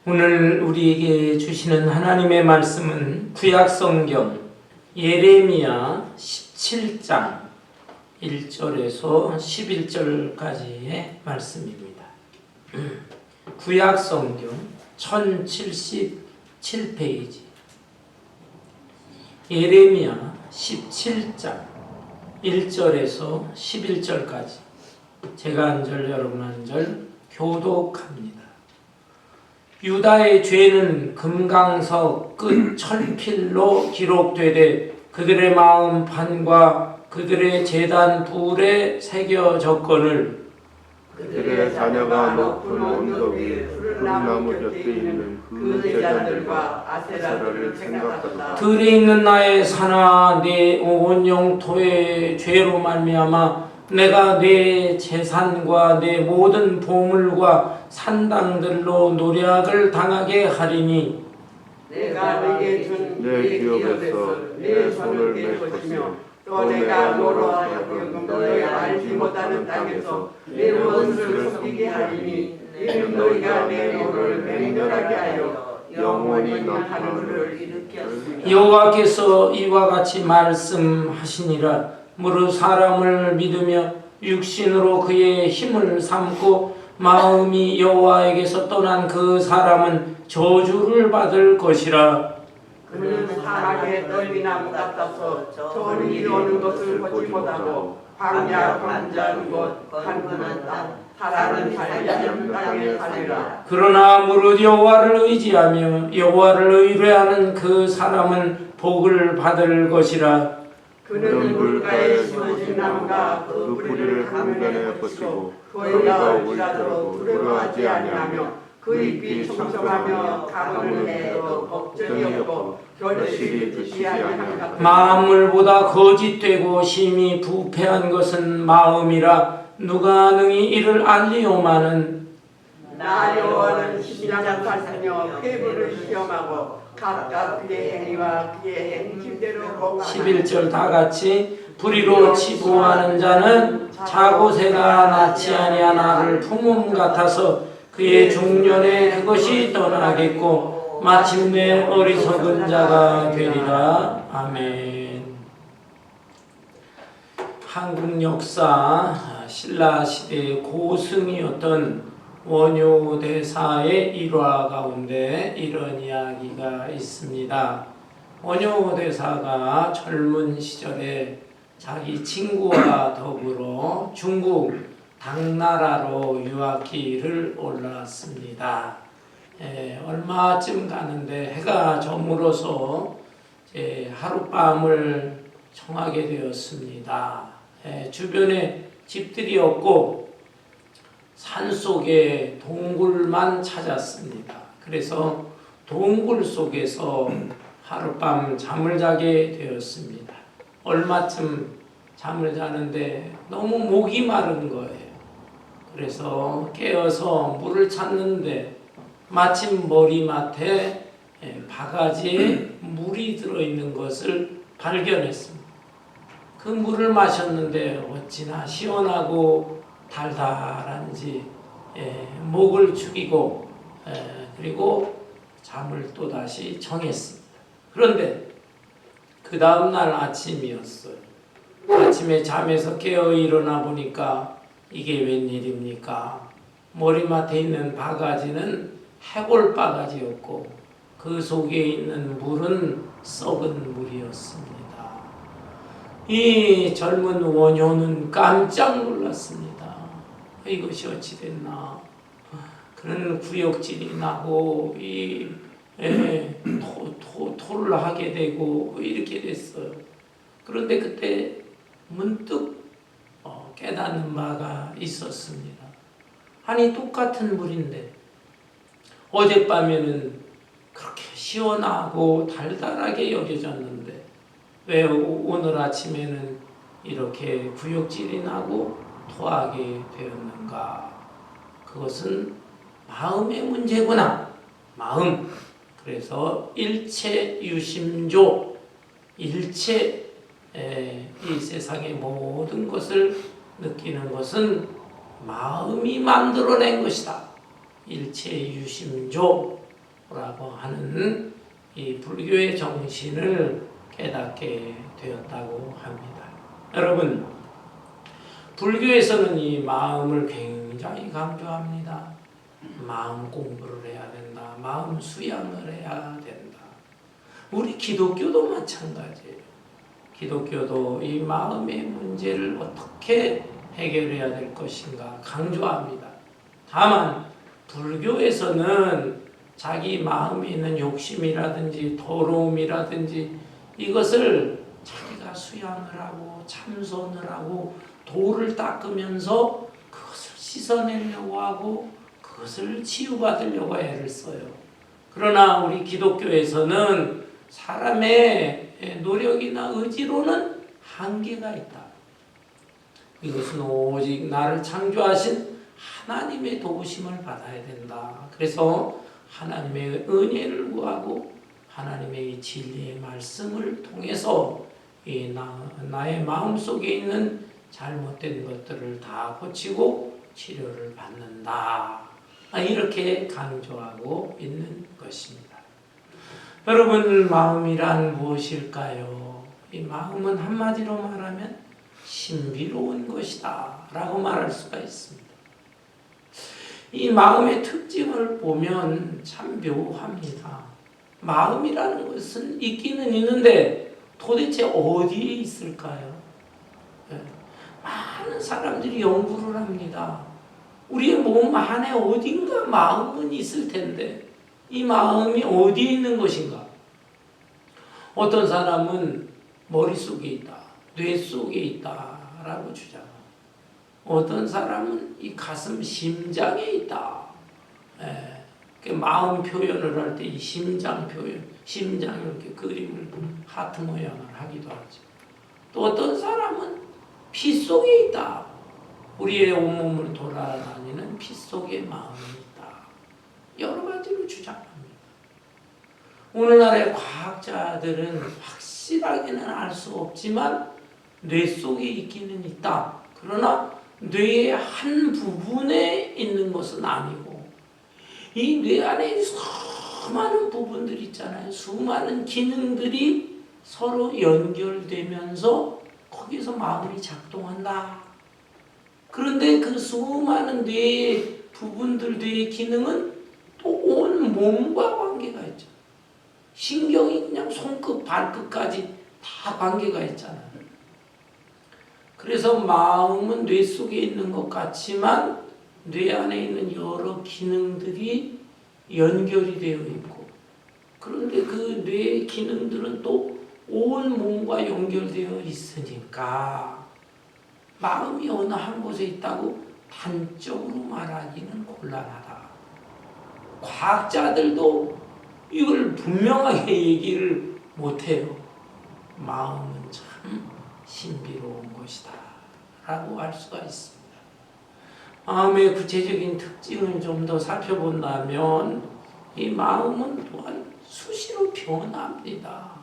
오늘 우리에게 주시는 하나님의 말씀은 구약성경 예레미야 17장 1절에서 11절까지의 말씀입니다. 구약성경 1077페이지 예레미야 17장 1절에서 11절까지 제가 한 절 여러분 한 절 교독합니다. 유다의 죄는 금강석 끝 철필로 기록되되 그들의 마음판과 그들의 제단 불에 새겨졌거늘 그들의 자녀가 높은 언덕 위에 푸른 나무 곁에 있는 그 제단들과 아세라를 생각하다. 들에 있는 나의 산하 내 온 영토의 죄로 말미암아 내가 내 재산과 내 모든 보물과 산당들로 노략을 당하게 하리니 내가 네게 준 내 기업에서 내 손을 낼 것이며 또 내가 너로 하여금 너희 알지 못하는 땅에서 내 원수를 섬기게 하리니 이는 너희가 내 노를 맹렬하게 하여 영원히 나타난 불을 일으켰으며 여호와께서 이와 같이 말씀하시니라. 무릇 사람을 믿으며 육신으로 그의 힘을 삼고 마음이 여호와에게서 떠난 그 사람은 저주를 받을 것이라. 그는 사막의 떨기나무 같아서 저리 이루는 것을 보지 못하고 광야 광자한 곳 간근한 땅 사람은 살려는 땅에 살리라. 그러나 무릇 여호와를 의지하며 여호와를 의뢰하는 그 사람은 복을 받을 것이라. 그는 물가에 심어진 나무가 그 뿌리를 강변에 뻗치고 그가 올지라도 두려워하지 아니하며 그 잎이 청청하며 가물을 해도 걱정이 없고 결실이 듣지 아니하는 것. 만물보다 거짓되고 심히 부패한 것은 마음이라. 누가 능히 이를 알리오마는 나 여호와는 심장을 살피며 폐부를 시험하고 각각 그의 행위와 그의 행실대로 공하나니. 11절 다같이 불의로 치부하는 자는 자고새가 낳지 아니한 알을 품음 같아서 그의 중년에 그것이 떠나겠고 마침내 어리석은 자가 되리라. 아멘. 한국 역사 신라 시대의 고승이었던 원효대사의 일화 가운데 이런 이야기가 있습니다. 원효대사가 젊은 시절에 자기 친구와 더불어 중국 당나라로 유학길을 올랐습니다. 얼마쯤 가는데 해가 저물어서 하룻밤을 청하게 되었습니다. 주변에 집들이 없고 산속에 동굴만 찾았습니다. 그래서 동굴 속에서 하룻밤 잠을 자게 되었습니다. 얼마쯤 잠을 자는데 너무 목이 마른 거예요. 그래서 깨어서 물을 찾는데 마침 머리맡에 바가지에 물이 들어있는 것을 발견했습니다. 그 물을 마셨는데 어찌나 시원하고 달달한지 목을 죽이고 그리고 잠을 또다시 청했습니다. 그런데 그 다음날 아침이었어요. 아침에 잠에서 깨어 일어나 보니까 이게 웬일입니까? 머리맡에 있는 바가지는 해골 바가지였고 그 속에 있는 물은 썩은 물이었습니다. 이 젊은 원효는 깜짝 놀랐습니다. 이것이 어찌 됐나? 그런 구역질이 나고 토를 하게 되고 이렇게 됐어요. 그런데 그때 문득 깨닫는 바가 있었습니다. 아니 똑같은 물인데 어젯밤에는 그렇게 시원하고 달달하게 여겨졌는데 왜 오늘 아침에는 이렇게 구역질이 나고 토하게 되었는가? 그것은 마음의 문제구나. 마음. 그래서 일체유심조, 일체 이 세상의 모든 것을 느끼는 것은 마음이 만들어낸 것이다. 일체유심조. 라고 하는 이 불교의 정신을 깨닫게 되었다고 합니다. 여러분, 불교에서는 이 마음을 굉장히 강조합니다. 마음 공부를 해야 된다. 마음 수양을 해야 된다. 우리 기독교도 마찬가지예요. 기독교도 이 마음의 문제를 어떻게 해결해야 될 것인가 강조합니다. 다만 불교에서는 자기 마음에 있는 욕심이라든지 더러움이라든지 이것을 자기가 수양을 하고 참선을 하고 도를 닦으면서 그것을 씻어내려고 하고 그것을 치유받으려고 애를 써요. 그러나 우리 기독교에서는 사람의 노력이나 의지로는 한계가 있다. 이것은 오직 나를 창조하신 하나님의 도우심을 받아야 된다. 그래서 하나님의 은혜를 구하고 하나님의 진리의 말씀을 통해서 나의 마음속에 있는 잘못된 것들을 다 고치고 치료를 받는다. 이렇게 강조하고 있는 것입니다. 여러분, 마음이란 무엇일까요? 이 마음은 한마디로 말하면 신비로운 것이다 라고 말할 수가 있습니다. 이 마음의 특징을 보면 참 묘합니다. 마음이라는 것은 있기는 있는데 도대체 어디에 있을까요? 많은 사람들이 연구를 합니다. 우리의 몸 안에 어딘가 마음은 있을 텐데 이 마음이 어디에 있는 것인가? 어떤 사람은 머릿속에 있다, 뇌 속에 있다라고 주장합니다. 어떤 사람은 이 가슴 심장에 있다. 마음 표현을 할 때 이 심장 표현, 심장 이렇게 그림을 하트 모양을 하기도 하죠. 또 어떤 사람은 피 속에 있다. 우리의 온몸을 돌아다니는 피 속에 마음이 있다. 여러 가지로 주장합니다. 오늘날의 과학자들은 확실하게는 알 수 없지만 뇌 속에 있기는 있다. 그러나 뇌의 한 부분에 있는 것은 아니고 이 뇌 안에 수많은 부분들 있잖아요. 수많은 기능들이 서로 연결되면서 거기서 마음이 작동한다. 그런데 그 수많은 뇌의 부분들, 뇌의 기능은 또 온 몸과 관계가 있죠. 신경이 그냥 손끝, 발끝까지 다 관계가 있잖아요. 그래서 마음은 뇌 속에 있는 것 같지만 뇌 안에 있는 여러 기능들이 연결이 되어 있고 그런데 그 뇌의 기능들은 또 온 몸과 연결되어 있으니까 마음이 어느 한 곳에 있다고 단적으로 말하기는 곤란하다. 과학자들도 이걸 분명하게 얘기를 못해요. 마음은 참 신비로운 것이다 라고 할 수가 있습니다. 마음의 구체적인 특징을 좀 더 살펴본다면 이 마음은 또한 수시로 변합니다.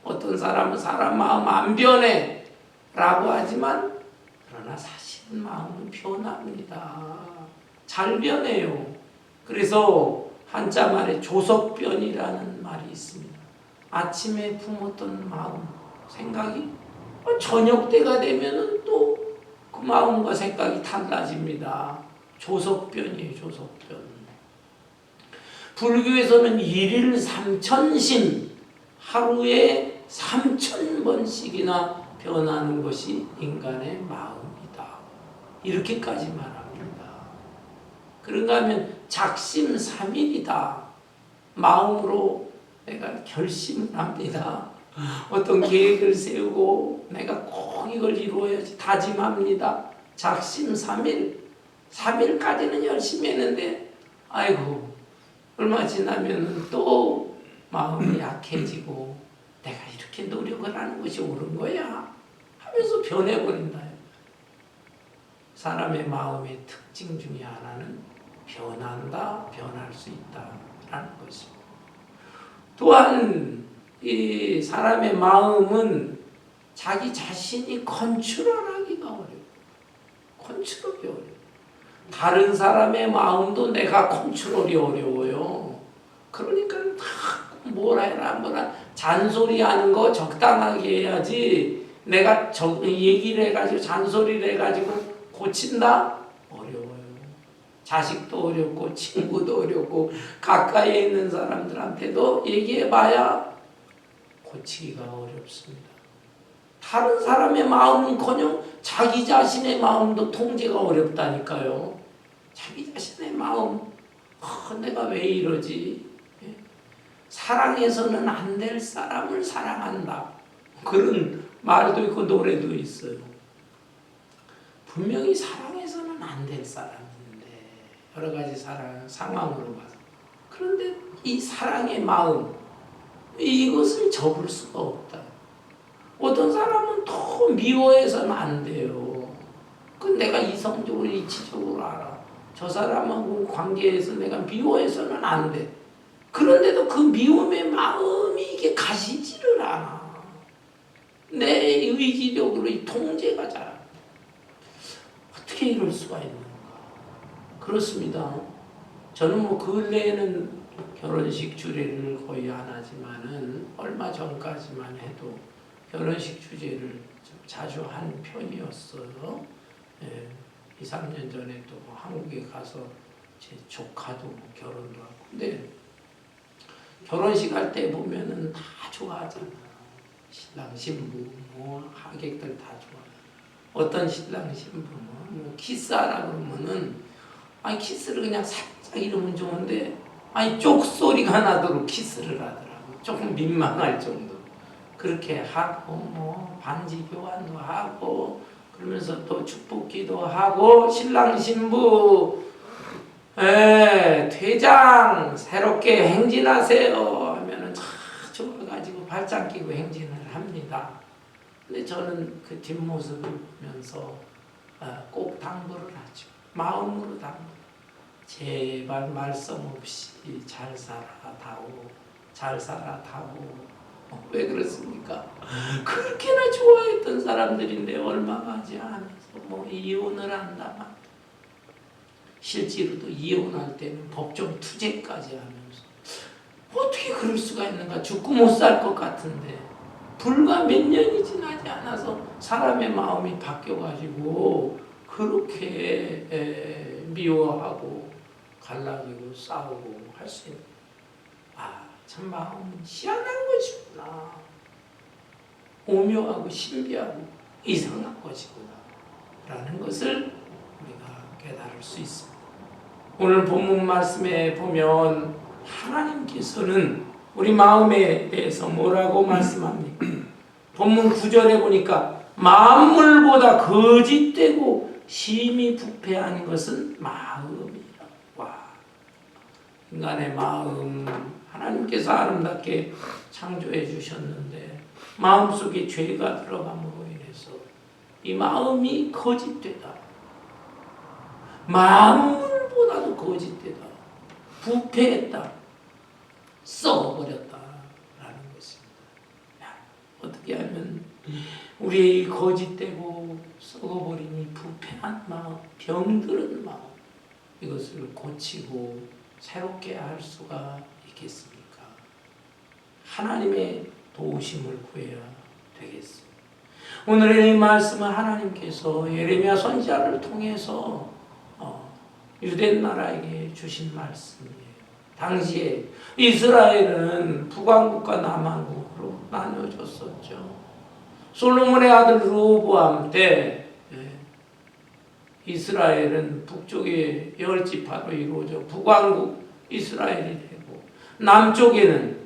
어떤 사람은 사람 마음 안 변해 라고 하지만 그러나 사실은 마음은 변합니다. 잘 변해요. 그래서 한자 말에 조석변이라는 말이 있습니다. 아침에 품었던 마음, 생각이 저녁 때가 되면은 또 그 마음과 생각이 달라집니다. 조석변이에요, 조석변. 불교에서는 일일 삼천심, 하루에 3000번씩이나 변하는 것이 인간의 마음이다. 이렇게까지 말합니다. 그런가 하면 작심삼일이다. 마음으로 내가 결심을 합니다. 어떤 계획을 세우고 내가 꼭 이걸 이루어야지 다짐합니다. 작심삼일, 3일까지는 열심히 했는데 아이고 얼마 지나면 또 마음이 약해지고 내가 이렇게 노력을 하는 것이 옳은 거야 하면서 변해버린다. 사람의 마음의 특징 중에 하나는 변한다, 변할 수 있다라는 것입니다. 또한 이 사람의 마음은 자기 자신이 컨트롤하기가 어려워요. 컨트롤이 어려워요. 다른 사람의 마음도 내가 컨트롤이 어려워요. 그러니까 뭐라 해라 뭐라 잔소리하는 거 적당하게 해야지. 내가 얘기를 해가지고 잔소리를 해가지고 고친다? 어려워요. 자식도 어렵고 친구도 어렵고 가까이에 있는 사람들한테도 얘기해봐야 고치기가 어렵습니다. 다른 사람의 마음은커녕 자기 자신의 마음도 통제가 어렵다니까요. 자기 자신의 마음, 내가 왜 이러지? 사랑해서는 안 될 사람을 사랑한다. 그런 말도 있고 노래도 있어요. 분명히 사랑해서는 안 될 사람인데 여러 가지 상황으로 봐서. 그런데 이 사랑의 마음, 이것을 접을 수가 없다. 어떤 사람은 더 미워해서는 안 돼요. 내가 이성적으로 이치적으로 알아. 저 사람하고 관계에서 내가 미워해서는 안 돼. 그런데도 그 미움의 마음이 이게 가시지를 않아. 내 의지력으로 이 통제가 잘 안 돼. 어떻게 이럴 수가 있는가. 그렇습니다. 저는 근래에는 결혼식 주례를 거의 안 하지만은 얼마 전까지만 해도 결혼식 주례를 좀 자주 한 편이었어요. 2, 3년 전에 또 한국에 가서 제 조카도 결혼도 하고. 근데 결혼식 할 때 보면은 다 좋아하잖아. 신랑 신부 하객들 다 좋아. 어떤 신랑 신부는 키스하라 그러면은 키스를 그냥 살짝 이러면 좋은데 쪽소리가 나도록 키스를 하더라고. 조금 민망할 정도. 그렇게 하고 반지 교환도 하고 그러면서 또 축복기도 하고 신랑 신부 퇴장 새롭게 행진하세요 하면은 참 좋아가지고 발장 끼고 행진을 합니다. 근데 저는 그 뒷모습을 보면서 꼭 당부를 하죠. 마음으로 당부. 제발 말씀 없이 잘 살아다오. 잘 살아다오. 왜 그렇습니까? 그렇게나 좋아했던 사람들인데 얼마가 하지 않아서 이혼을 한다. 실제로도 이혼할 때는 법정 투쟁까지 하면서 어떻게 그럴 수가 있는가. 죽고 못 살 것 같은데 불과 몇 년이 지나지 않아서 사람의 마음이 바뀌어가지고 그렇게 미워하고 갈라지고 싸우고 할 수 있는. 참 마음은 희한한 것이구나. 오묘하고 신비하고 이상한 것이구나 라는 것을 우리가 깨달을 수 있습니다. 오늘 본문 말씀에 보면 하나님께서는 우리 마음에 대해서 뭐라고 말씀합니까? 본문 9절에 보니까 만물보다 거짓되고 심히 부패한 것은 마음이라. 인간의 마음 하나님께서 아름답게 창조해 주셨는데 마음속에 죄가 들어감으로 인해서 이 마음이 거짓되다. 만물보다도 거짓되다. 부패했다. 썩어버렸다. 라는 것입니다. 어떻게 하면 우리의 거짓되고 썩어버린 이 부패한 마음, 병들은 마음, 이것을 고치고 새롭게 할 수가 있겠습니까? 하나님의 도우심을 구해야 되겠습니다. 오늘의 이 말씀은 하나님께서 예레미야 선지자를 통해서 유대 나라에게 주신 말씀이에요. 당시에 이스라엘은 북왕국과 남왕국으로 나뉘어졌었죠. 솔로몬의 아들 르호보암 때 이스라엘은 북쪽에 10지파로 이루어져 북왕국 이스라엘이 되고 남쪽에는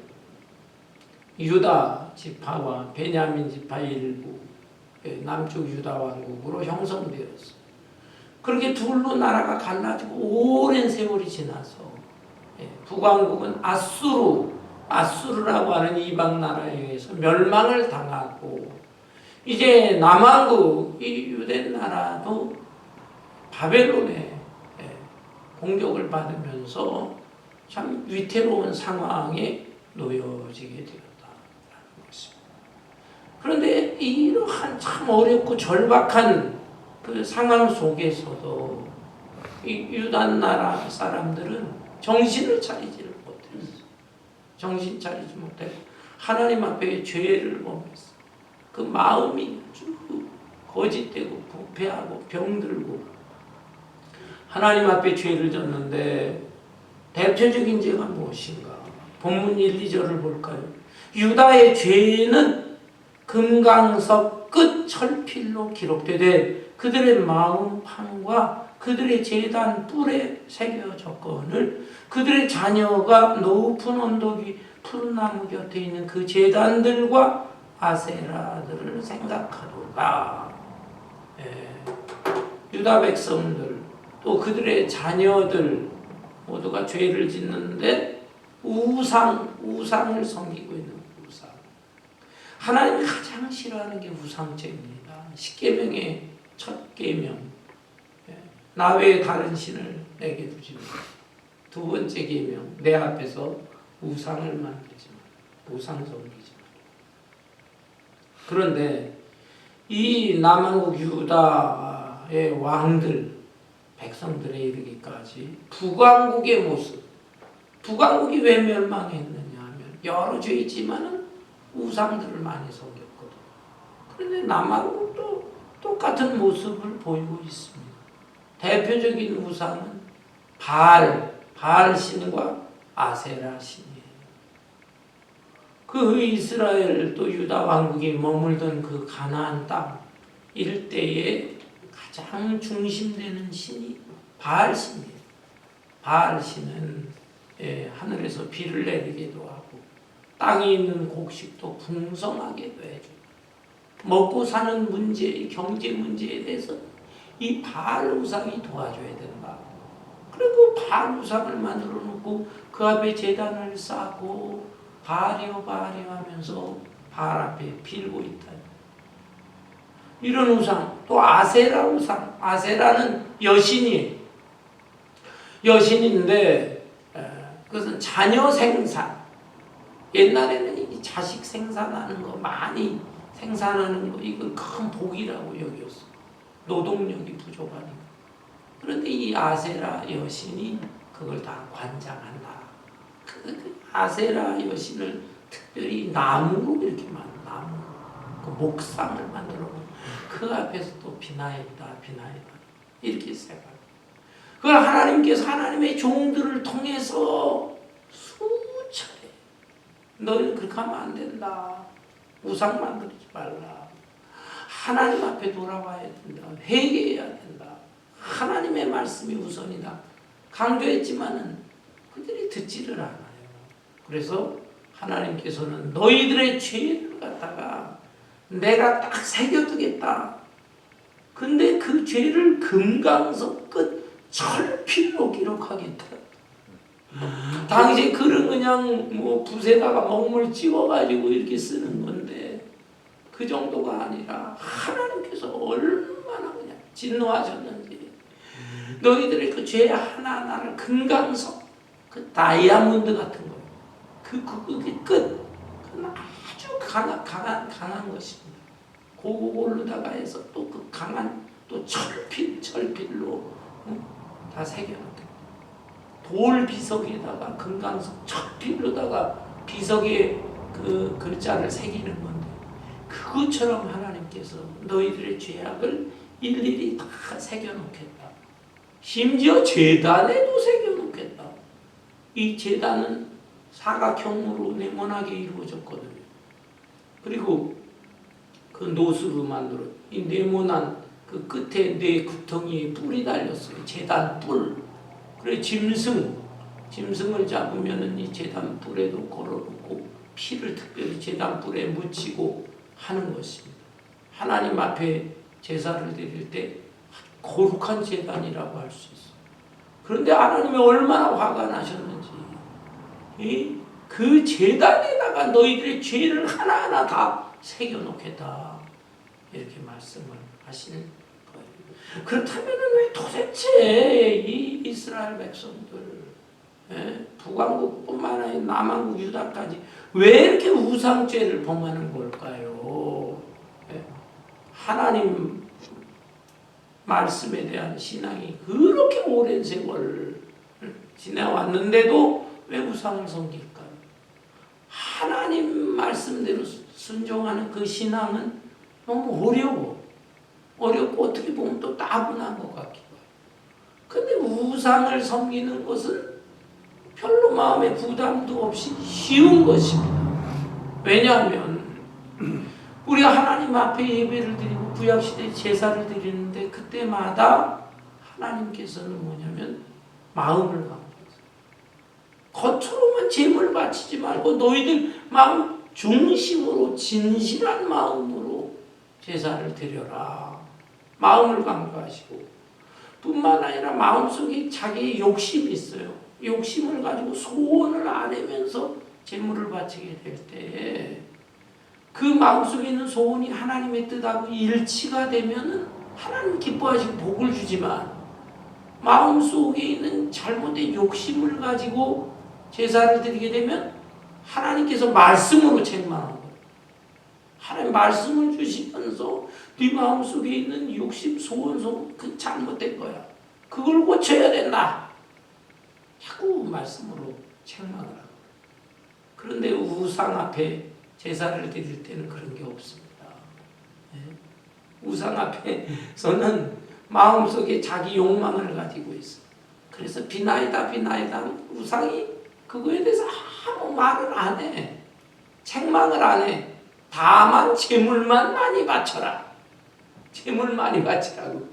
유다 지파와 베냐민 지파 일부 남쪽 유다 왕국으로 형성되었어요. 그렇게 둘로 나라가 갈라지고 오랜 세월이 지나서 북왕국은 아수르라고 하는 이방 나라에 의해서 멸망을 당하고 이제 남왕국 이 유대 나라도 바벨론의 공격을 받으면서 참 위태로운 상황에 놓여지게 되었다라는 것입니다. 그런데 이러한 참 어렵고 절박한 그 상황 속에서도 이 유다 나라 사람들은 정신을 차리지를 못했어요. 정신 차리지 못하고 하나님 앞에 죄를 범했어. 그 마음이 쭉 거짓되고 부패하고 병들고 하나님 앞에 죄를 졌는데 대표적인 죄가 무엇인가? 본문 1, 2절을 볼까요? 유다의 죄는 금강석 끝 철필로 기록되되 그들의 마음판과 그들의 제단 뿔에 새겨졌거늘 그들의 자녀가 높은 언덕 위 푸른 나무 곁에 있는 그 제단들과 아세라들을 생각하도다. 유다 백성들 또 그들의 자녀들 모두가 죄를 짓는데 우상을 섬기고 있는 우상. 하나님이 가장 싫어하는 게 우상죄입니다. 십계명의 첫 계명. 나 외에 다른 신을 내게 두지 마. 두 번째 계명. 내 앞에서 우상을 만들지 마. 우상 섬기지 마. 그런데 이 남한국 유다의 왕들 백성들에 이르기까지 북왕국의 모습. 북왕국이 왜 멸망했느냐 하면 여러 죄 있지만은 우상들을 많이 섬겼거든. 그런데 남한국도 똑같은 모습을 보이고 있습니다. 대표적인 우상은 바알 신과 아세라 신이에요. 그 이스라엘 또 유다 왕국이 머물던 그 가나안 땅 일대에 가장 중심되는 신이 바알 신이에요. 바알 신은 하늘에서 비를 내리기도 하고 땅에 있는 곡식도 풍성하게도 해주고 먹고 사는 문제, 경제 문제에 대해서 이 바알 우상이 도와줘야 된다. 그리고 바알 우상을 만들어 놓고 그 앞에 제단을 쌓고 바알이요 바알이요 하면서 바알 앞에 빌고 있다. 이런 우상, 또 아세라 우상. 아세라는 여신이에요. 여신인데 그것은 자녀 생산. 옛날에는 이 자식 생산하는 거 많이 생산하는 거 이건 큰 복이라고 여겼어. 노동력이 부족하니까. 그런데 이 아세라 여신이 그걸 다 관장한다. 그 아세라 여신을 특별히 나무로 이렇게 나무, 그 목상을 만들어 그 앞에서 또 비나이다 이렇게 생각합니다. 그걸 하나님께서 하나님의 종들을 통해서 수차례 너희는 그렇게 하면 안 된다. 우상 만들지 말라. 하나님 앞에 돌아와야 된다. 회개해야 된다. 하나님의 말씀이 우선이다. 강조했지만은 그들이 듣지를 않아요. 그래서 하나님께서는 너희들의 죄를 갖다가 내가 딱 새겨두겠다. 근데 그 죄를 금강석 끝 철필로 기록하겠다. 당시 글은 그냥 뭐 붓에다가 먹물 찍어가지고 이렇게 쓰는 건데 그 정도가 아니라 하나님께서 얼마나 그냥 진노하셨는지 너희들의 그 죄 하나하나를 금강석 그 다이아몬드 같은 거예요. 그게 끝. 그건 아주 강한 것입니다. 고고 오르다가 해서 또 그 강한 또 철필로 다 새겨놓게. 돌 비석에다가 금강석 철필로다가 비석에 그 글자를 새기는 건데 그것처럼 하나님께서 너희들의 죄악을 일일이 다 새겨놓겠다. 심지어 제단에도 새겨놓겠다. 이 제단은 사각형으로 네모나게 이루어졌거든요. 그리고 그 노수로 만들어 이 네모난 그 끝에 네 구덩이에 뿔이 달렸어요. 제단 뿔. 그래 짐승을 잡으면은 이 제단 뿔에도 걸어놓고 피를 특별히 제단 뿔에 묻히고 하는 것입니다. 하나님 앞에 제사를 드릴 때 거룩한 제단이라고 할 수 있어요. 그런데 하나님이 얼마나 화가 나셨는지 그 제단에다가 너희들의 죄를 하나하나 다 새겨놓겠다 이렇게 말씀을 하시는 거예요. 그렇다면 왜 도대체 이 이스라엘 백성들 북왕국뿐만 아니라 남한국 유다까지 왜 이렇게 우상죄를 범하는 걸까요? 하나님 말씀에 대한 신앙이 그렇게 오랜 세월 지내왔는데도 왜 우상을 섬길까요? 하나님 말씀대로 순종하는 그 신앙은 너무 어렵고 어떻게 보면 또 따분한 것 같기도 해요. 근데 우상을 섬기는 것은 별로 마음에 부담도 없이 쉬운 것입니다. 왜냐하면 우리가 하나님 앞에 예배를 드리고 구약시대 제사를 드리는데 그때마다 하나님께서는 뭐냐면 마음을 갖고 겉으로만 제물 바치지 말고 너희들 마음 중심으로 진실한 마음으로 제사를 드려라. 마음을 강구하시고 뿐만 아니라 마음속에 자기의 욕심이 있어요. 욕심을 가지고 소원을 아내면서 제물을 바치게 될 때 그 마음속에 있는 소원이 하나님의 뜻하고 일치가 되면은 하나님 기뻐하시고 복을 주지만 마음속에 있는 잘못된 욕심을 가지고 제사를 드리게 되면 하나님께서 말씀으로 책망하는 거예요. 하나님 말씀을 주시면서 네 마음속에 있는 욕심, 소원, 그 잘못된 거야. 그걸 고쳐야 된다. 자꾸 말씀으로 책망을 하고. 그런데 우상 앞에 제사를 드릴 때는 그런 게 없습니다. 우상 앞에서는 마음속에 자기 욕망을 가지고 있어. 그래서 비나이다 우상이 그거에 대해서 아무 말을 안 해. 책망을 안 해. 다만 제물만 많이 바쳐라. 제물 많이 바치라고.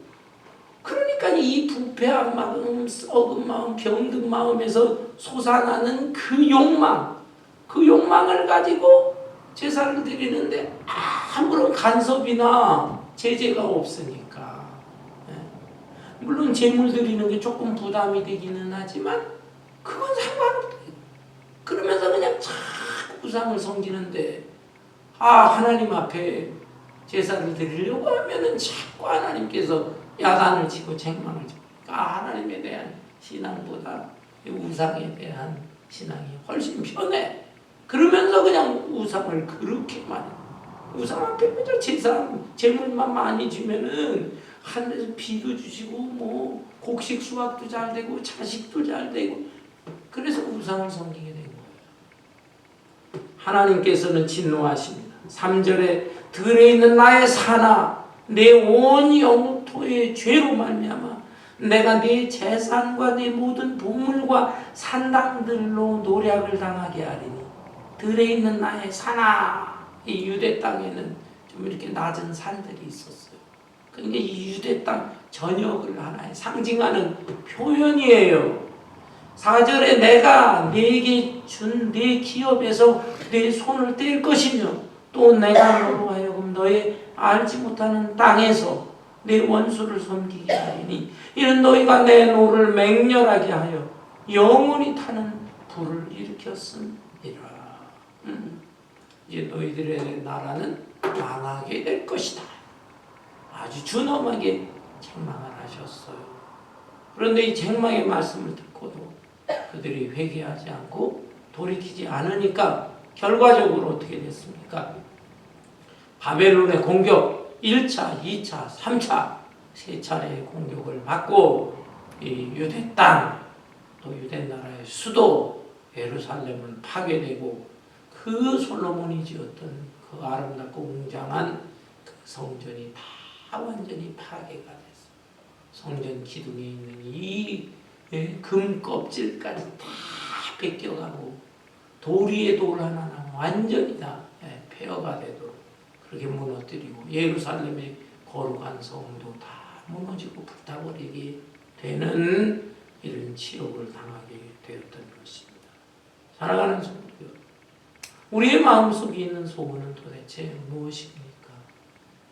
그러니까 이 부패한 마음, 썩은 마음, 병든 마음에서 솟아나는 그 욕망을 가지고 제사를 드리는데 아무런 간섭이나 제재가 없으니까. 물론 제물 드리는 게 조금 부담이 되기는 하지만 그건 상관없대. 그러면서 그냥 자꾸 우상을 섬기는데 하나님 앞에 제사를 드리려고 하면은 자꾸 하나님께서 야단을 치고 책망을 치고 하나님에 대한 신앙보다 우상에 대한 신앙이 훨씬 편해. 그러면서 그냥 우상을 그렇게 많이 우상 앞에 그냥 제물만 많이 주면은 하늘에서 비도 주시고 뭐 곡식 수확도 잘 되고 자식도 잘 되고 그래서 우상을 섬기게 된 거예요. 하나님께서는 진노하십니다. 3절에 들에 있는 나의 산아 내 온 영토의 죄로 말미암아 내가 네 재산과 네 모든 보물과 산당들로 노략을 당하게 하리니 들에 있는 나의 산아. 이 유대 땅에는 좀 이렇게 낮은 산들이 있었어요. 그러니까 이 유대 땅 전역을 하나의 상징하는 표현이에요. 4절에 내가 네게 준 네 기업에서 네 손을 뗄 것이며 또 내가 너로 하여금 너의 알지 못하는 땅에서 내 원수를 섬기게 하리니 이는 너희가 내 노를 맹렬하게 하여 영원히 타는 불을 일으켰음이라. 이제 너희들의 나라는 망하게 될 것이다. 아주 준엄하게 책망을 하셨어요. 그런데 이 책망의 말씀을 듣고도 그들이 회개하지 않고 돌이키지 않으니까 결과적으로 어떻게 됐습니까? 바벨론의 공격 1차, 2차, 3차 세 차례의 공격을 받고 이 유대 땅, 또 유대 나라의 수도 예루살렘은 파괴되고 그 솔로몬이 지었던 그 아름답고 웅장한 그 성전이 다 완전히 파괴가 됐어요. 성전 기둥에 있는 이 금 껍질까지 다 벗겨가고 돌 위에 돌 하나는 완전히 다 폐허가 되도록 그렇게 무너뜨리고 예루살렘의 거룩한 성도 다 무너지고 불타버리게 되는 이런 치욕을 당하게 되었던 것입니다. 사랑하는 성도요, 우리의 마음속에 있는 소원은 도대체 무엇입니까?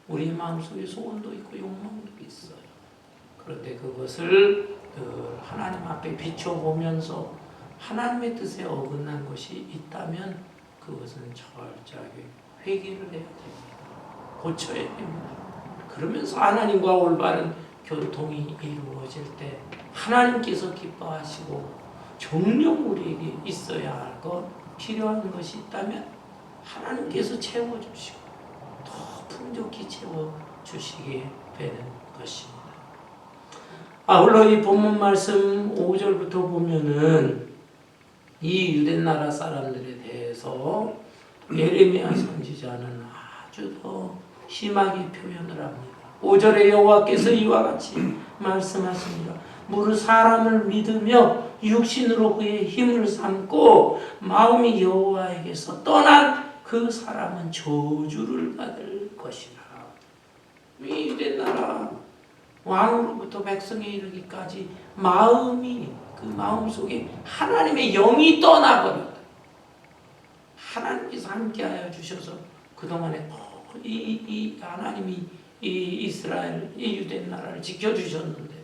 우리의 마음속에 소원도 있고 욕망도 있어요. 그런데 그것을 하나님 앞에 비춰보면서 하나님의 뜻에 어긋난 것이 있다면 그것은 철저하게 회개를 해야 됩니다. 고쳐야 됩니다. 그러면서 하나님과 올바른 교통이 이루어질 때 하나님께서 기뻐하시고 정녕 우리에게 있어야 할 것, 필요한 것이 있다면 하나님께서 채워주시고 더 풍족히 채워주시게 되는 것입니다. 아울러 이 본문 말씀 5절부터 보면은 이 유대나라 사람들에 대해서 예레미야 선지자는 아주 더 심하게 표현을 합니다. 5절에 여호와께서 이와 같이 말씀하십니다. 무릇 사람을 믿으며 육신으로 그의 힘을 삼고 마음이 여호와에게서 떠난 그 사람은 저주를 받을 것이라. 이 유대나라 왕으로부터 백성에 이르기까지 마음이 그 마음 속에 하나님의 영이 떠나버렸다. 하나님께서 함께하여 주셔서 그동안에 이 하나님이 이 이스라엘 이 유대나라를 지켜주셨는데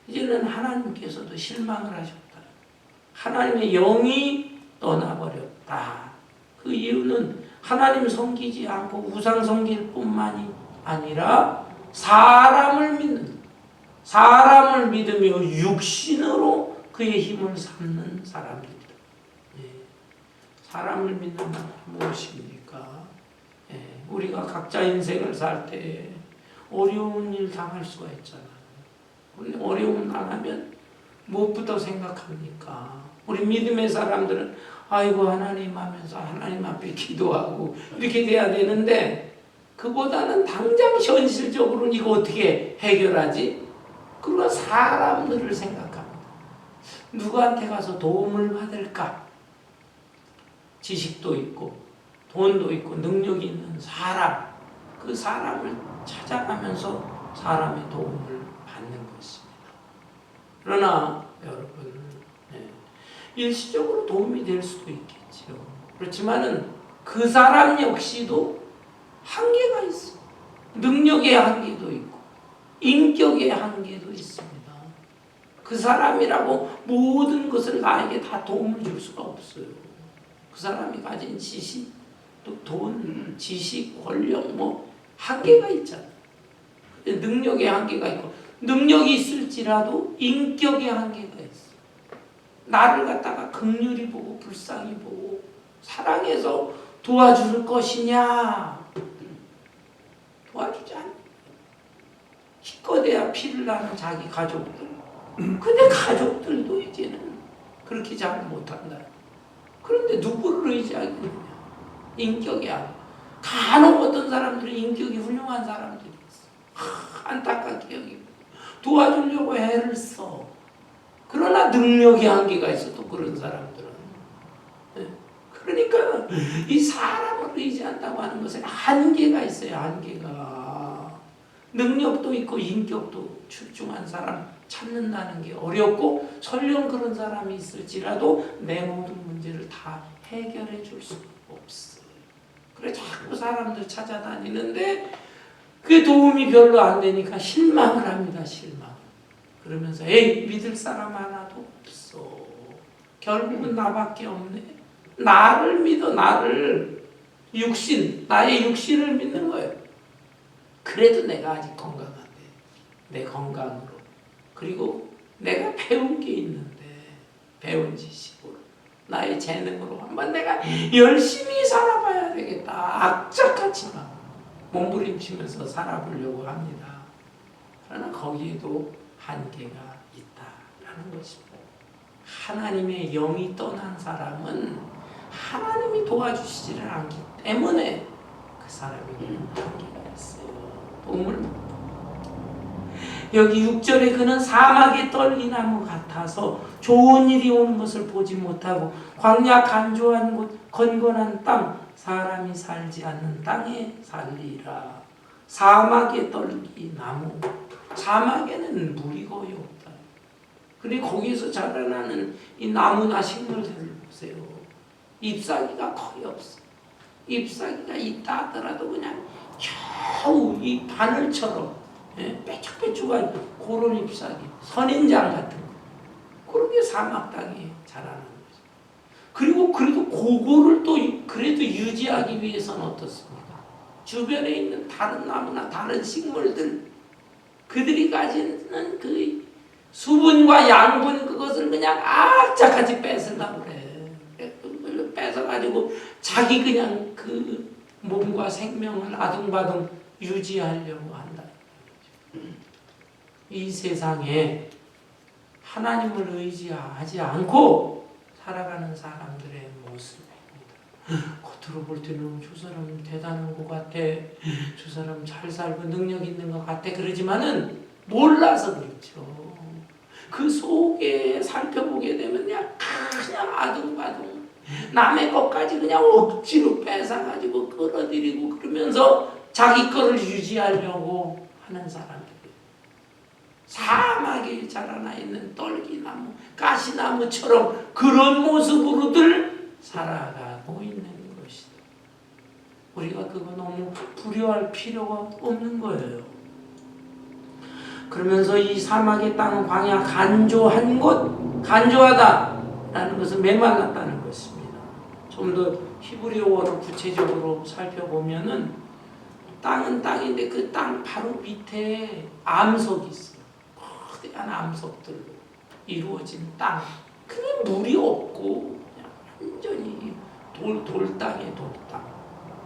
이제는 하나님께서도 실망을 하셨다. 하나님의 영이 떠나버렸다. 그 이유는 하나님 섬기지 않고 우상 섬길 뿐만이 아니라 사람을 믿으며 육신으로 그의 힘을 삼는 사람들이다. 예. 사람을 믿는 건 무엇입니까? 예. 우리가 각자 인생을 살 때 어려운 일 당할 수가 있잖아요. 어려움 당하면 무엇부터 생각합니까? 우리 믿음의 사람들은 아이고 하나님 하면서 하나님 앞에 기도하고 이렇게 돼야 되는데 그보다는 당장 현실적으로는 이거 어떻게 해결하지? 그리고 사람들을 생각합니다. 누구한테 가서 도움을 받을까? 지식도 있고 돈도 있고 능력이 있는 사람, 그 사람을 찾아가면서 사람의 도움을 받는 것입니다. 그러나 여러분, 일시적으로 도움이 될 수도 있겠죠. 그렇지만은 그 사람 역시도 한계가 있어. 능력의 한계도 있고 인격의 한계도 있습니다. 그 사람이라고 모든 것을 나에게 다 도움을 줄 수가 없어요. 그 사람이 가진 지식, 또 돈, 지식, 권력 뭐 한계가 있잖아요. 능력의 한계가 있고 능력이 있을지라도 인격의 한계가 있어. 나를 갖다가 긍휼히 보고 불쌍히 보고 사랑해서 도와줄 것이냐? 도와주지 않아. 기껏해야 피를 나는 자기 가족들. 근데 가족들도 이제는 그렇게 잘 못한다. 그런데 누구를 의지하겠느냐? 인격이 아니야. 간혹 어떤 사람들은 인격이 훌륭한 사람들이 있어. 안타깝게 여기고 도와주려고 애를 써. 그러나 능력의 한계가 있어. 또 그런 사람들은. 그러니까 이 사람을 의지한다고 하는 것은 한계가 있어요. 한계가. 능력도 있고 인격도 출중한 사람 찾는다는 게 어렵고 설령 그런 사람이 있을지라도 내 모든 문제를 다 해결해 줄 수 없어요. 그래 자꾸 사람들 찾아다니는데 그 도움이 별로 안 되니까 실망을 합니다. 실망. 그러면서 에이 믿을 사람 하나도 없어. 결국은 나밖에 없네. 나를 믿어. 나를. 육신. 나의 육신을 믿는 거예요. 그래도 내가 아직 건강한데 내 건강으로 그리고 내가 배운 게 있는데 배운 지식으로 나의 재능으로 한번 내가 열심히 살아봐야 되겠다. 악착같이만 몸부림치면서 살아보려고 합니다. 그러나 거기에도 한계가 있다라는 것입니다. 하나님의 영이 떠난 사람은 하나님이 도와주시지를 않기 때문에 그 사람에게는 한계가 있어요. 도움을 여기 6절에 그는 사막의 떨기나무 같아서 좋은 일이 오는 것을 보지 못하고 광야 간조한 곳 건건한 땅 사람이 살지 않는 땅에 살리라. 사막의 떨기나무. 사막에는 물이 거의 없다. 그리고 거기서 자라나는 이 나무나 식물들을 보세요. 잎사귀가 거의 없어. 잎사귀가 있다 하더라도 그냥 겨우 이 바늘처럼 빼쭉빼쭉한 그런 잎사귀, 선인장 같은 거. 그렇게 사막 땅에 자라는 거죠. 그리고 그래도 그거를 또 그래도 유지하기 위해서는 어떻습니까? 주변에 있는 다른 나무나 다른 식물들 그들이 가지는 그 수분과 양분 그것을 그냥 악착같이 뺏으려고 그래. 뺏어가지고 자기 그냥 그 몸과 생명을 아둥바둥 유지하려고 한다. 이 세상에 하나님을 의지하지 않고 살아가는 살아가는 사람들의 모습입니다. 겉으로 볼 때는 저 사람 대단한 것 같아, 저 사람 잘 살고 능력 있는 것 같아, 그러지만은 몰라서 그렇죠. 그 속에 살펴보게 되면 그냥 아둥바둥 남의 것까지 그냥 억지로 뺏어가지고 끌어들이고 그러면서 자기 거를 유지하려고 하는 사람들이 사막에 자라나 있는 떨기나무, 가시나무처럼 그런 모습으로들 살아가고 있는 것이다. 우리가 그거 너무 두려워할 필요가 없는 거예요. 그러면서 이 사막의 땅은 광야 간조한 곳, 간조하다라는 것은 메말랐다는 것입니다. 좀 더 히브리어로 구체적으로 살펴보면은 땅은 땅인데 그 땅 바로 밑에 암석이 있어요. 거대한 암석들로 이루어진 땅. 그게 물이 없고 그냥 완전히 돌땅에 돌땅.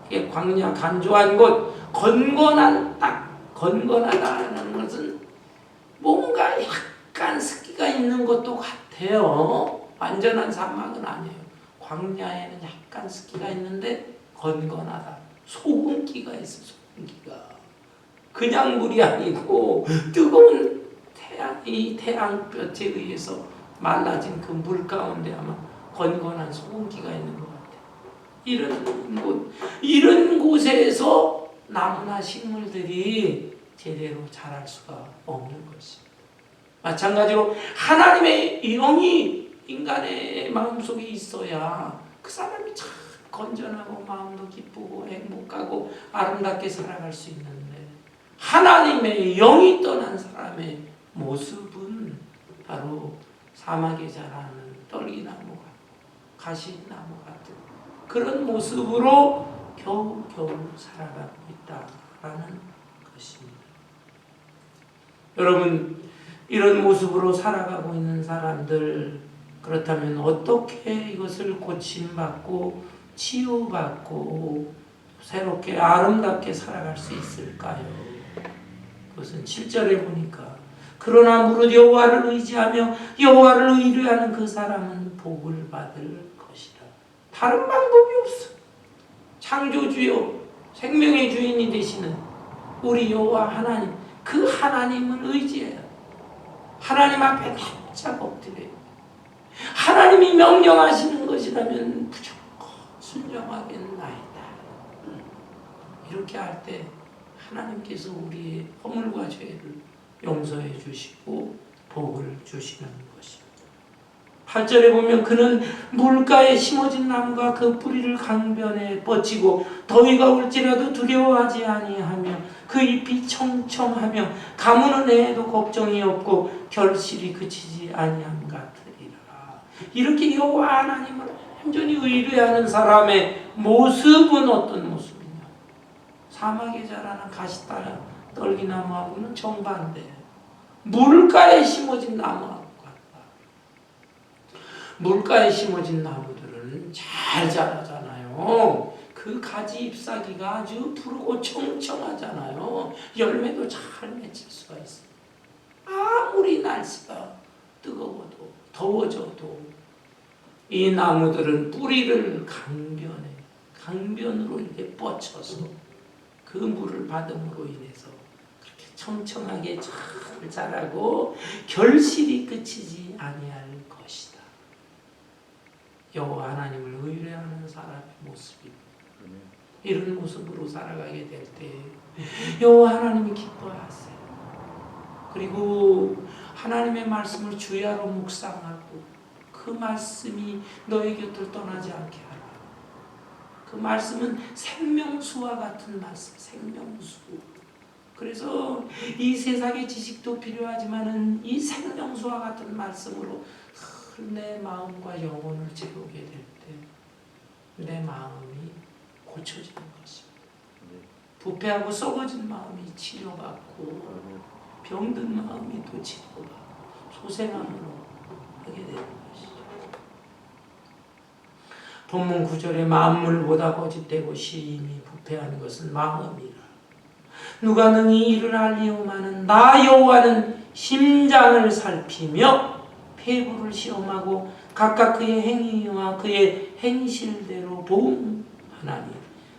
이게 광야 간조한 곳, 건건한 땅. 건건하다는 것은 뭔가 약간 습기가 있는 것도 같아요. 완전한 사막은 아니에요. 광야에는 약간 습기가 있는데 건건하다. 소금기가 있어, 소금기가. 그냥 물이 아니고 뜨거운 이 태양볕에 의해서 말라진 그 물 가운데 아마 건건한 소금기가 있는 것 같아요. 이런 곳에서 나무나 식물들이 제대로 자랄 수가 없는 것입니다. 마찬가지로 하나님의 영이 인간의 마음속에 있어야 그 사람이 참 건전하고 마음도 기쁘고 행복하고 아름답게 살아갈 수 있는데, 하나님의 영이 떠난 사람의 모습은 바로 사막에 자라는 떨기나무 같고 가시나무 같은 그런 모습으로 겨우겨우 살아가고 있다라는 것입니다. 여러분, 이런 모습으로 살아가고 있는 사람들, 그렇다면 어떻게 이것을 고침받고 치유받고 새롭게 아름답게 살아갈 수 있을까요? 그것은 7절에 보니까 그러나 무릇 여호와를 의지하며 여호와를 의뢰하는 그 사람은 복을 받을 것이다. 다른 방법이 없어. 창조주요 생명의 주인이 되시는 우리 여호와 하나님, 그 하나님을 의지해야 돼. 하나님 앞에 납작 엎드려요. 하나님이 명령하시는 것이라면 무조건 순종하겠나이다. 이렇게 할 때 하나님께서 우리의 허물과 죄를 용서해 주시고 복을 주시는 것입니다. 8절에 보면 그는 물가에 심어진 나무가 그 뿌리를 강변에 뻗치고 더위가 올지라도 두려워하지 아니하며 그 잎이 청청하며 가무는 애에도 걱정이 없고 결실이 그치지 아니함 같으리라. 이렇게 여호와 하나님을 온전히 의뢰하는 사람의 모습은 어떤 모습이냐? 사막에 자라는 가시따라 떨기나무하고는 정반대. 물가에 심어진 나무하고 같다. 물가에 심어진 나무들은 잘 자라잖아요. 그 가지 잎사귀가 아주 푸르고 청청하잖아요. 열매도 잘 맺힐 수가 있어요. 아무리 날씨가 뜨거워도 더워져도 이 나무들은 뿌리를 강변으로 이렇게 뻗쳐서 그 물을 받음으로 인해서 그렇게 청청하게 잘 자라고 결실이 그치지 아니할 것이다. 여호와 하나님을 의뢰하는 사람의 모습입니다. 이런 모습으로 살아가게 될 때 여호와 하나님이 기뻐하세요. 그리고 하나님의 말씀을 주야로 묵상하고 그 말씀이 너의 곁을 떠나지 않게 하라. 그 말씀은 생명수와 같은 말씀, 생명수. 그래서 이 세상의 지식도 필요하지만은 이 생명수와 같은 말씀으로 내 마음과 영혼을 채우게 될 때 내 마음이 고쳐지는 것입니다. 부패하고 썩어진 마음이 치료받고 병든 마음이 또 치료받고 소생함으로 하게 되는 것이죠. 본문 9절에 만물보다 거짓되고 시인이 부패한 것은 마음이라. 누가 능히 이를 알리오마는 나 여호와는 심장을 살피며 폐부를 시험하고 각각 그의 행위와 그의 행실대로 본 하나님.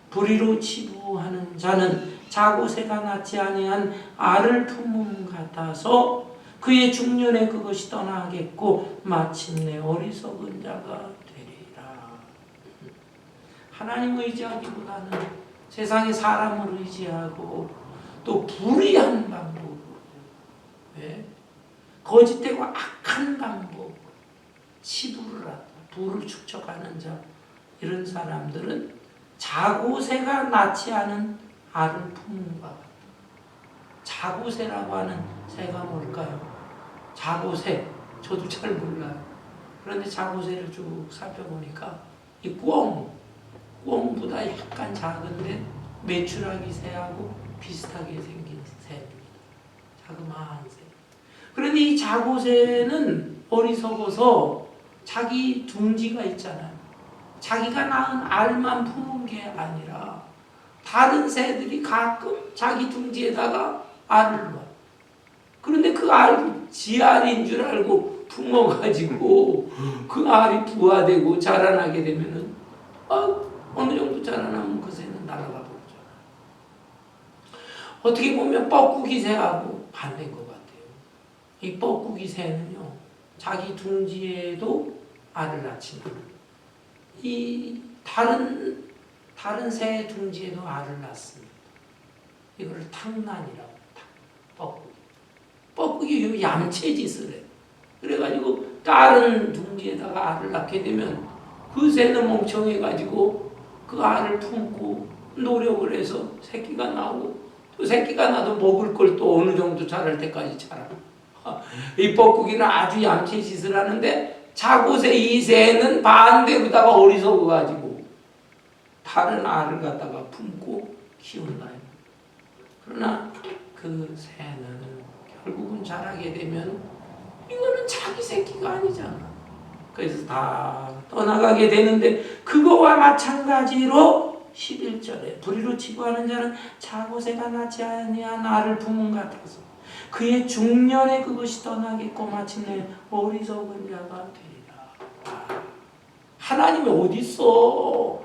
불의로 치부하는 자는 자고새가 낳지 아니한 알을 품음 같아서 그의 중년에 그것이 떠나겠고 마침내 어리석은 자가 되리라. 하나님 의지하기보다는 세상의 사람을 의지하고 또 불의한 방법으로, 거짓되고 악한 방법, 치부를 하다, 부를 축적하는 자, 이런 사람들은 자고새가 낳지 않은 알을 품음과 같다. 자고새라고 하는 새가 뭘까요? 자고새, 저도 잘 몰라요. 그런데 자고새를 쭉 살펴보니까 이 꿩보다 약간 작은데 메추라기 새하고 비슷하게 생긴 새입니다. 자그마한 새. 그런데 이 자고새는 어리석어서 자기 둥지가 있잖아요. 자기가 낳은 알만 품은 게 아니라 다른 새들이 가끔 자기 둥지에다가 알을 놔요. 그런데 그 알이 지 알인 줄 알고 품어가지고 그 알이 부화되고 자라나게 되면은 어느 정도 자라나면 그 새는 날아가 버리잖아요. 어떻게 보면 뻐꾸기 새하고 반대인 것 같아요. 이 뻐꾸기 새는요, 자기 둥지에도 알을 낳지만 이 다른 새 둥지에도 알을 낳습니다. 이거를 탕난이라고 합니다. 뻐꾸기 얌체짓을 해요. 그래가지고 다른 둥지에다가 알을 낳게 되면 그 새는 멍청해가지고 그 알을 품고 노력을 해서 새끼가 나오고 또 새끼가 나도 먹을 걸 또 어느 정도 자랄 때까지 자라. 이 뻐꾸기는 아주 얌체짓을 하는데 자고새 이 새는 반대로다가 어리석어가지고 다른 알을 갖다가 품고 키운다. 그러나 그 새는 결국은 자라게 되면 이거는 자기 새끼가 아니잖아. 그래서 다 떠나가게 되는데 그거와 마찬가지로 11절에 불의로 치부하는 자는 자고새가 낳지 아니한 알을 품은 같아서 그의 중년에 그것이 떠나겠고 마침내 어리석은 자가 되리라. 하나님이 어디 있어?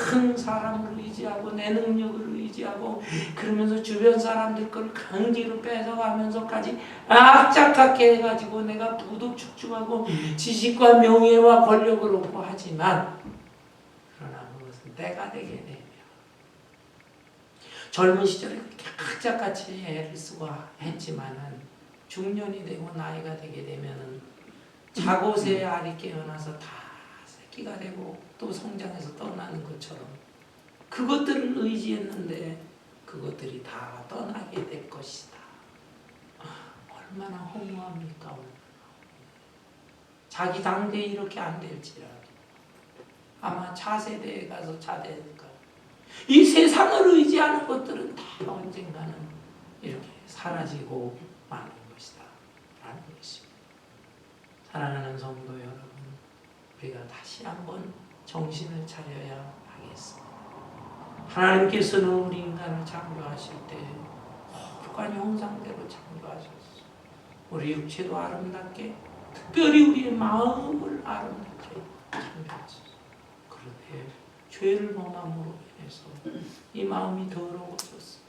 큰 사람을 의지하고 내 능력을 의지하고 그러면서 주변 사람들 걸 강제로 뺏어가면서까지 악착하게 해가지고 내가 부도 축축하고 지식과 명예와 권력을 얻고 하지만 그러나 그것은 때가 되게 되면 젊은 시절에 그렇게 악착같이 애를 쓰고 했지만은 중년이 되고 나이가 되게 되면은 자고새 알이 깨어나서 다 새끼가 되고 또 성장해서 떠나는 것처럼 그것들을 의지했는데 그것들이 다 떠나게 될 것이다. 얼마나 허무합니까? 자기 당대에 이렇게 안 될지라도 아마 차세대에 가서 차대니까 이 세상을 의지하는 것들은 다 언젠가는 이렇게 사라지고 마는 것이다 라는 것입니다. 사랑하는 성도 여러분, 우리가 다시 한번 정신을 차려야 하겠습니다. 하나님께서는 우리 인간을 창조하실 때 거룩한 형상대로 창조하셨어. 우리 육체도 아름답게, 특별히 우리의 마음을 아름답게 창조하셨어. 그런데 죄를 범함으로 인해서 이 마음이 더러워졌어.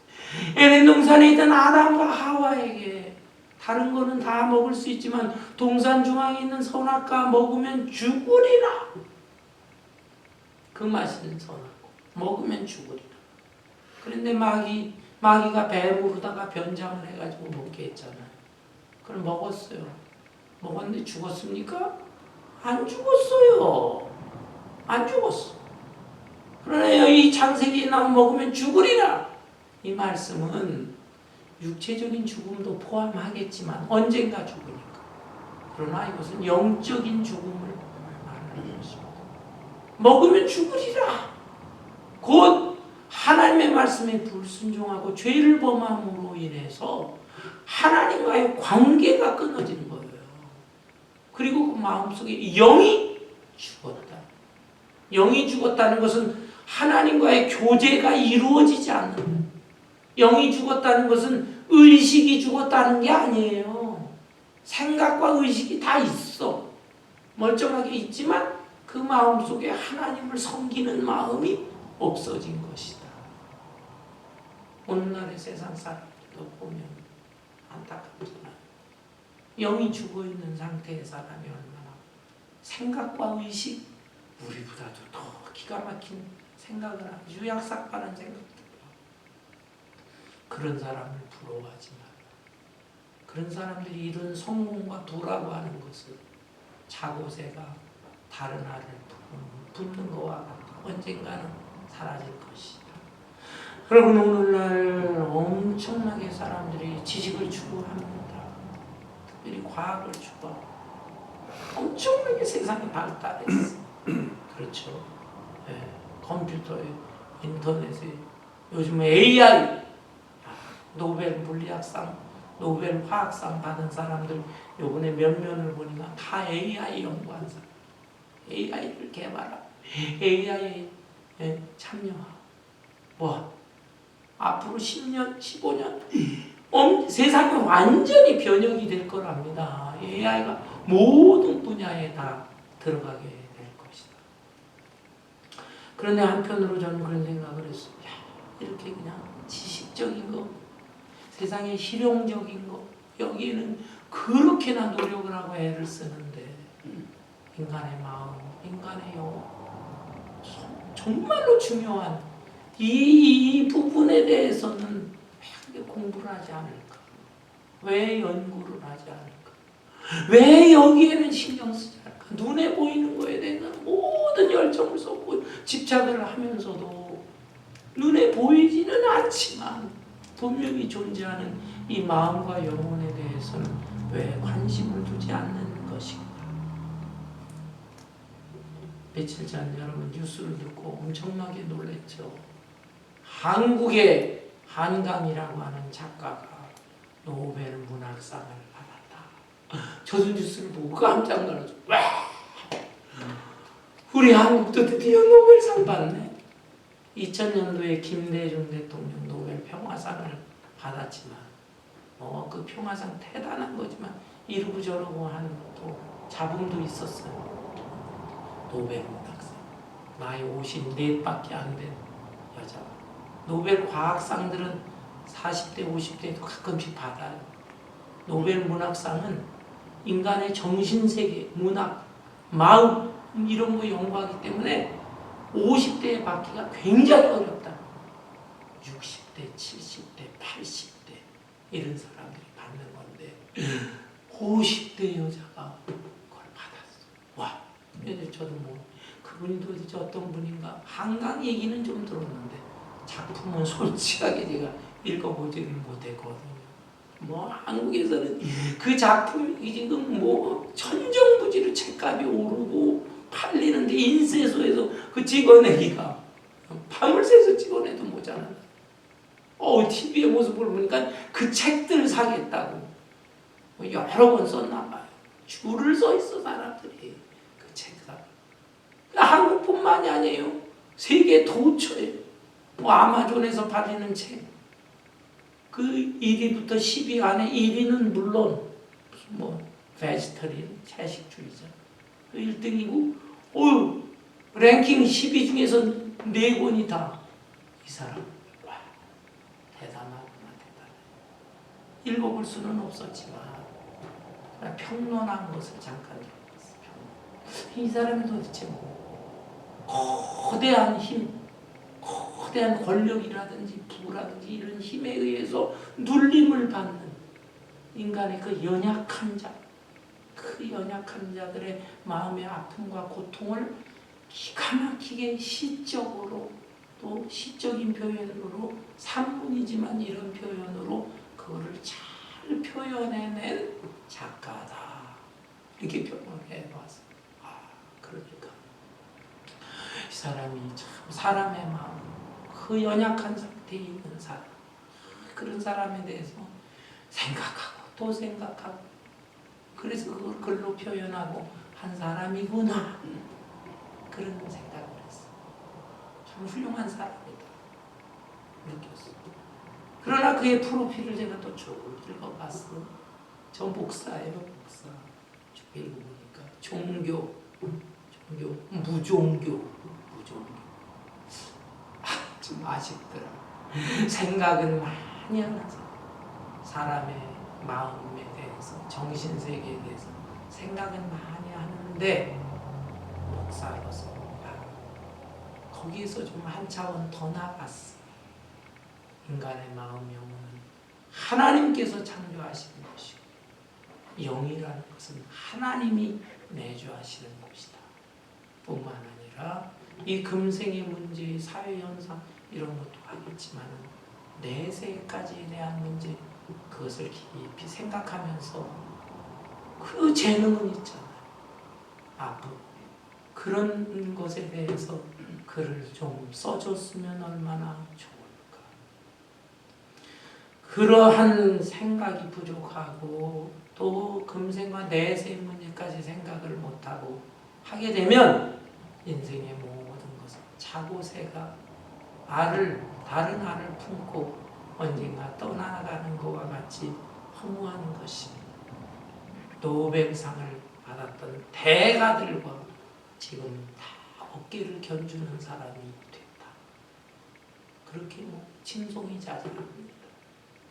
에덴 동산에 있던 아담과 하와에게 다른 거는 다 먹을 수 있지만 동산 중앙에 있는 선악과 먹으면 죽으리라. 그 맛있는 선악 먹으면 죽으리라. 그런데 마귀가 뱀으로다가 변장을 해가지고 먹게 했잖아요. 그럼 먹었어요. 먹었는데 죽었습니까? 안 죽었어요. 안 죽었어. 그러나 이 창세기에 나온 먹으면 죽으리라. 이 말씀은 육체적인 죽음도 포함하겠지만 언젠가 죽으니까. 그러나 이것은 영적인 죽음을 말하는 것입니다. 먹으면 죽으리라. 곧 하나님의 말씀에 불순종하고 죄를 범함으로 인해서 하나님과의 관계가 끊어진 거예요. 그리고 그 마음속에 영이 죽었다. 영이 죽었다는 것은 하나님과의 교제가 이루어지지 않는 거예요. 영이 죽었다는 것은 의식이 죽었다는 게 아니에요. 생각과 의식이 다 있어. 멀쩡하게 있지만 그 마음속에 하나님을 섬기는 마음이 없어진 것이다. 오늘날의 세상 사람들도 보면 안타깝지만 영이 죽어있는 상태의 사람이 얼마나 생각과 의식, 우리보다도 더 기가 막힌 생각을 하고 유약삭반한 생각들을 하고 그런 사람을 부러워하지 마라. 그런 사람들이 이룬 성공과 도라고 하는 것은 자고새가 다른 알을 붓는 것과 같다. 언젠가는 사라질 것이다. 여러분 오늘날 엄청나게 사람들이 지식을 추구합니다. 특별히 과학을 추구하고 엄청나게 세상이 발달했어. 그렇죠. 네. 컴퓨터에, 인터넷에, 요즘 AI, 노벨 물리학상, 노벨 화학상 받은 사람들 요번에 몇 면을 보니까 다 AI 연구한 사람. AI를 개발하고 AI에 참여하고 뭐 앞으로 10년, 15년 세상이 완전히 변혁이 될 거랍니다. AI가 모든 분야에 다 들어가게 될 것이다. 그런데 한편으로 저는 그런 생각을 했어요. 이렇게 그냥 지식적인 거, 세상의 실용적인 거, 여기에는 그렇게나 노력을 하고 애를 쓰는데 인간의 마음, 인간의 영혼, 정말로 중요한 이 부분에 대해서는 왜 공부를 하지 않을까? 왜 연구를 하지 않을까? 왜 여기에는 신경 쓰지 않을까? 눈에 보이는 거에 대해서는 모든 열정을 쏟고 집착을 하면서도 눈에 보이지는 않지만 분명히 존재하는 이 마음과 영혼에 대해서는 왜 관심을 두지 않는 것인가? 며칠 전 여러분 뉴스를 듣고 엄청나게 놀랐죠. 한국의 한강이라고 하는 작가가 노벨 문학상을 받았다. 저도 뉴스를 보고 깜짝 놀랐죠. 와! 우리 한국도 드디어 노벨상 받네. 2000년도에 김대중 대통령 노벨 평화상을 받았지만 그 평화상 대단한 거지만 이러고 저러고 한 또 잡음도 있었어요. 노벨 문학상. 나이 54밖에 안 된 여자. 노벨 과학상들은 40대, 50대에도 가끔씩 받아요. 노벨 문학상은 인간의 정신세계, 문학, 마음 이런 거 연구하기 때문에 50대에 받기가 굉장히 어렵다. 60대, 70대, 80대 이런 사람들이 받는 건데 50대 여자가 그걸 받았어. 와, 저도 뭐 그분이 도대체 어떤 분인가 한강 얘기는 좀 들었는데 작품은 솔직하게 제가 읽어보지를 못했거든요. 뭐 한국에서는 그 작품이 지금 뭐 천정부지로 책값이 오르고 팔리는데 인쇄소에서 그 찍어내기가 밤을 새서 찍어내도 모자란다. TV의 모습을 보니까 그 책들 사겠다고 여러 번 썼나 봐요. 줄을 서 있어 사람들이 그 책 사. 한국뿐만이 아니에요. 세계 도처에 아마존에서 팔리는 책. 그 1위부터 10위 안에 1위는 물론 뭐 베지터리언 채식주의자 그 1등이고 랭킹 10위 중에서 4권이 다 이 사람. 와, 대단하구나 대단해. 읽어볼 수는 없었지만 평론한 것을 잠깐 읽어봤어요. 이 사람이 도대체 거대한 힘, 거대한 권력이라든지 부라든지 이런 힘에 의해서 눌림을 받는 인간의 그 연약한 자, 그 연약한 자들의 마음의 아픔과 고통을 기가 막히게 시적으로 또 시적인 표현으로 산문이지만 이런 표현으로 그거를 잘 표현해낸 작가다. 이렇게 표현해 놨어요. 그러니까 이 사람이 참 사람의 마음, 그 연약한 상태에 있는 사람, 그런 사람에 대해서 생각하고 또 생각하고 그래서 그걸 글로 표현하고 한 사람이구나 그런 생각을 했어. 참 훌륭한 사람이다 느꼈어. 그러나 그의 프로필을 제가 또 쭉 읽어봤어. 저 목사예요, 목사. 쭉 읽어보니까 무종교. 좀 아쉽더라. 생각은 많이 하면서 사람의 마음에 대해서, 정신세계에 대해서 생각은 많이 하는데 목사로서 거기에서 좀 한 차원 더 나갔어. 인간의 마음, 영혼은 하나님께서 창조하신 것이고, 영이라는 것은 하나님이 내주하시는 것이다. 뿐만 아니라 이 금생의 문제, 사회현상 이런 것도 하겠지만 내세까지에 대한 문제, 그것을 깊이 생각하면서 그 재능은 있잖아요. 아픔. 그런 것에 대해서 글을 좀 써줬으면 얼마나 좋을까. 그러한 생각이 부족하고 또 금생과 내세 문제까지 생각을 못하고 하게 되면 인생의 모든 것은 자고새가 다른 알을 품고 언젠가 떠나가는 것과 같이 허무한 것입니다. 노벨상을 받았던 대가들과 지금 다 어깨를 견주는 사람이 됐다. 그렇게 칭송이 자자합니다.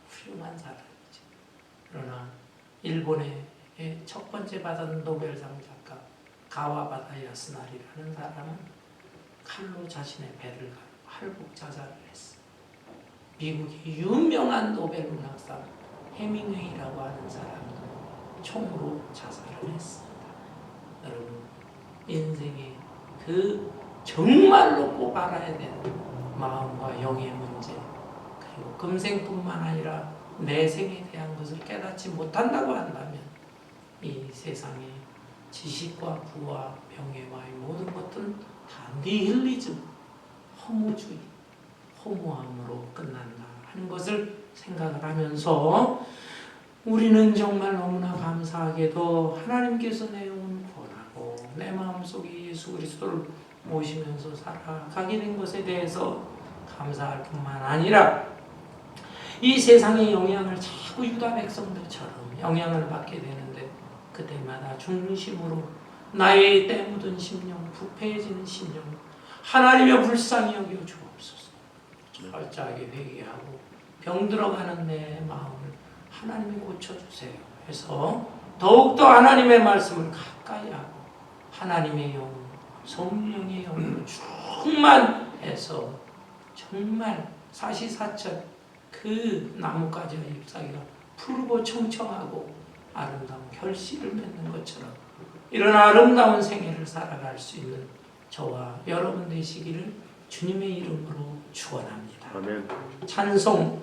훌륭한 사람이죠. 그러나 일본의 첫 번째 받은 노벨상 작가 가와바타 야스나리라는 사람은 칼로 자신의 배를 가르고 할복 자살을 했어. 미국의 유명한 노벨 문학상 해밍웨이라고 하는 사람도 총으로 자살을 했습니다. 여러분, 인생의 그 정말로 꼭 알아야 되는 마음과 영의 문제, 그리고 금생뿐만 아니라 내생에 대한 것을 깨닫지 못한다고 한다면 이 세상에 지식과 부와 명예와 이 모든 것들은 다 니힐리즘, 허무주의, 허무함으로 끝난다 하는 것을 생각을 하면서 우리는 정말 너무나 감사하게도 하나님께서 내 영혼을 구원하고 내 마음속에 예수 그리스도를 모시면서 살아가게 된 것에 대해서 감사할 뿐만 아니라 이 세상의 영향을 자꾸 유다 백성들처럼 영향을 받게 되는데 그때마다 중심으로 나의 때 묻은 심령, 부패해지는 심령, 하나님의 불쌍히 여겨 주옵소서. 철저하게 회개하고 병들어가는 내 마음을 하나님이 고쳐주세요 해서 더욱더 하나님의 말씀을 가까이 하고 하나님의 영, 성령의 영으로 충만해서 정말 사시사철 그 나뭇가지와 잎사귀가 푸르고 청청하고 아름다운 결실을 맺는 것처럼 이런 아름다운 생애를 살아갈 수 있는 저와 여러분 되시기를 주님의 이름으로 축원합니다. 아멘. 찬송